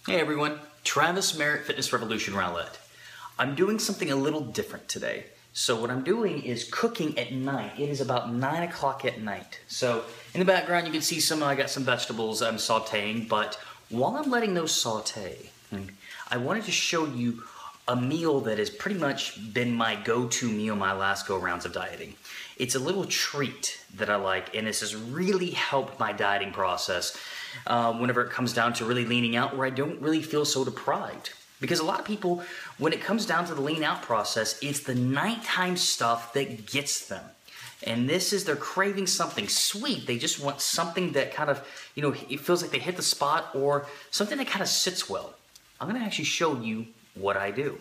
Hey everyone, Travis Merritt, Fitness Revolution, Rowlett. I'm doing something a little different today. So what I'm doing is cooking at night. It is about 9 o'clock at night. So in the background you can see I got some vegetables I'm sauteing, but while I'm letting those saute, I wanted to show you a meal that has pretty much been my go-to meal my last go-rounds of dieting. It's a little treat that I like, and this has really helped my dieting process whenever it comes down to really leaning out, where I don't really feel so deprived. Because a lot of people, when it comes down to the lean out process, it's the nighttime stuff that gets them. And this is, they're craving something sweet. They just want something that kind of, it feels like they hit the spot, or something that kind of sits well. I'm gonna actually show you what I do.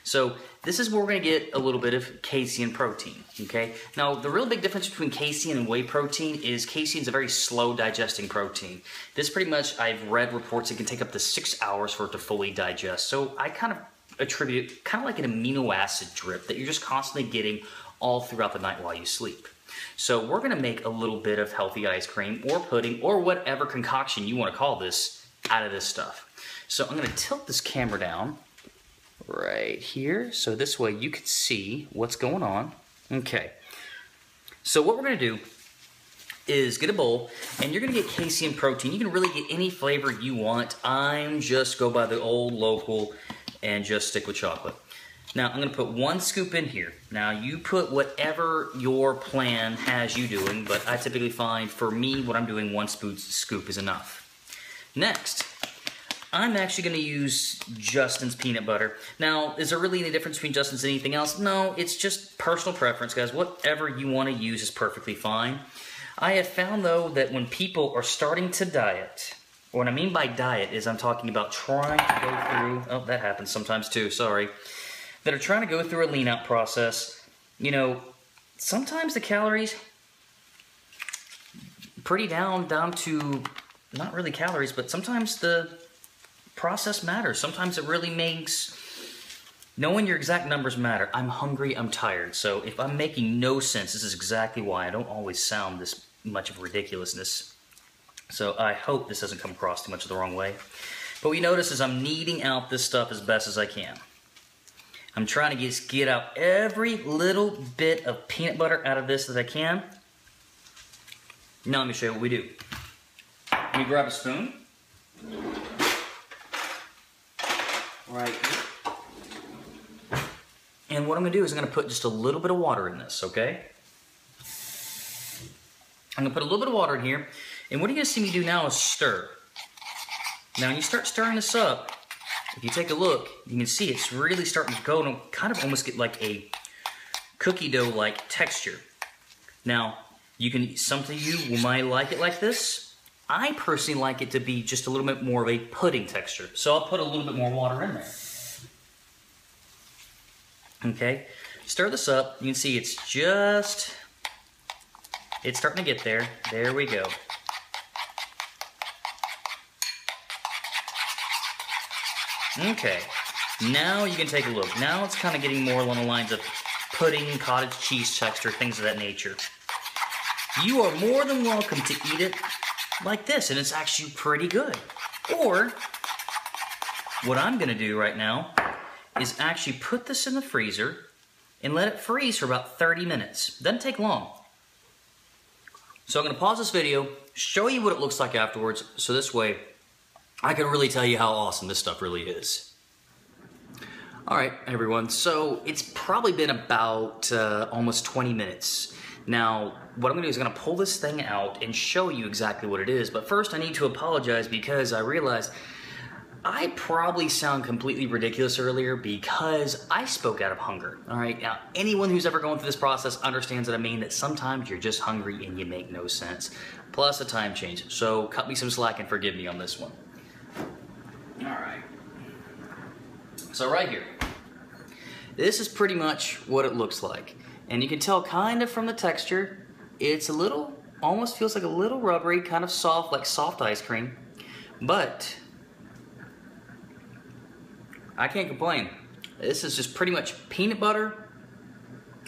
So this is where we're gonna get a little bit of casein protein, okay? Now, the real big difference between casein and whey protein is casein is a very slow digesting protein. This pretty much, I've read reports it can take up to 6 hours for it to fully digest. So I kind of attribute it kind of like an amino acid drip that you're just constantly getting all throughout the night while you sleep. So we're gonna make a little bit of healthy ice cream or pudding or whatever concoction you wanna call this out of this stuff. So I'm gonna tilt this camera down right here, so this way you can see what's going on. Okay, so what we're gonna do is get a bowl, and you're gonna get casein protein. You can really get any flavor you want. I'm just go by the old local and just stick with chocolate. Now I'm gonna put 1 scoop in here. Now you put whatever your plan has you doing, but I typically find for me what I'm doing 1 scoop is enough. Next, I'm actually going to use Justin's peanut butter. Now, is there really any difference between Justin's and anything else? No, it's just personal preference, guys. Whatever you want to use is perfectly fine. I have found, though, that when people are starting to diet, or what I mean by diet is I'm talking about trying to go through, oh, that happens sometimes too, sorry, that are trying to go through a lean out process, sometimes the calories, pretty down to, not really calories, but sometimes the process matters. Sometimes it really makes knowing your exact numbers matter. I'm hungry, I'm tired. So if I'm making no sense, this is exactly why I don't always sound this much of ridiculousness. So I hope this doesn't come across too much of the wrong way. But what you notice is I'm kneading out this stuff as best as I can. I'm trying to get out every little bit of peanut butter out of this that I can. Now let me show you what we do. Let me grab a spoon. Right here. And what I'm gonna do is I'm gonna put just a little bit of water in this, okay? I'm gonna put a little bit of water in here, and what you're gonna see me do now is stir. Now when you start stirring this up, if you take a look, you can see it's really starting to go and kind of almost get like a cookie dough-like texture. Now, some of you might like it like this. I personally like it to be just a little bit more of a pudding texture. So I'll put a little bit more water in there. Okay, stir this up. You can see it's starting to get there. There we go. Okay, now you can take a look. Now it's kind of getting more along the lines of pudding, cottage cheese texture, things of that nature. You are more than welcome to eat it like this, and it's actually pretty good. Or, what I'm gonna do right now is actually put this in the freezer and let it freeze for about 30 minutes. Doesn't take long. So I'm gonna pause this video, show you what it looks like afterwards, so this way I can really tell you how awesome this stuff really is. Alright, everyone, so it's probably been about almost 20 minutes. Now, what I'm gonna do is I'm gonna pull this thing out and show you exactly what it is. But first I need to apologize because I realized I probably sound completely ridiculous earlier because I spoke out of hunger. All right, now anyone who's ever gone through this process understands that I mean that sometimes you're just hungry and you make no sense. Plus a time change. So cut me some slack and forgive me on this one. All right. So right here, this is pretty much what it looks like. And you can tell kind of from the texture, it's a little, almost feels like a little rubbery, kind of soft, like soft ice cream. But I can't complain. This is just pretty much peanut butter,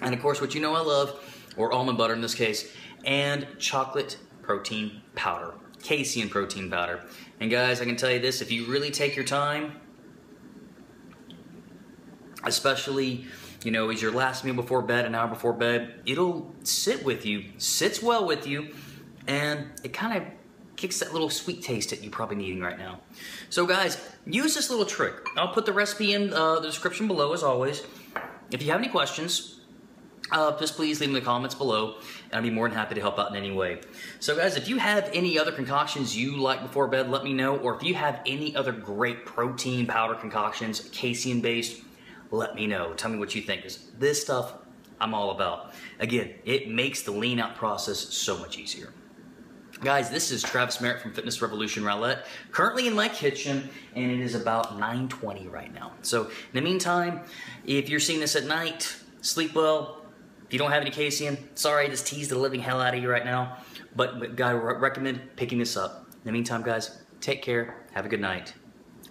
and of course what you know I love, or almond butter in this case, and chocolate protein powder. casein protein powder. And guys, I can tell you this, if you really take your time, especially, you know, as your last meal before bed, an hour before bed, it'll sit with you, sits well with you, and it kind of kicks that little sweet taste that you're probably needing right now. So guys, use this little trick. I'll put the recipe in the description below as always. If you have any questions, just please leave them in the comments below, and I'd be more than happy to help out in any way. So guys, if you have any other concoctions you like before bed, let me know. Or if you have any other great protein powder concoctions, casein based, let me know. Tell me what you think. 'Cause this stuff I'm all about. Again, it makes the lean out process so much easier. Guys, this is Travis Merritt from Fitness Revolution Rowlett, currently in my kitchen, and it is about 9:20 right now. So in the meantime, if you're seeing this at night, sleep well. If you don't have any casein, sorry, I just teased the living hell out of you right now, but I recommend picking this up. In the meantime, guys, take care, have a good night,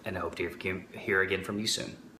and I hope to hear again from you soon.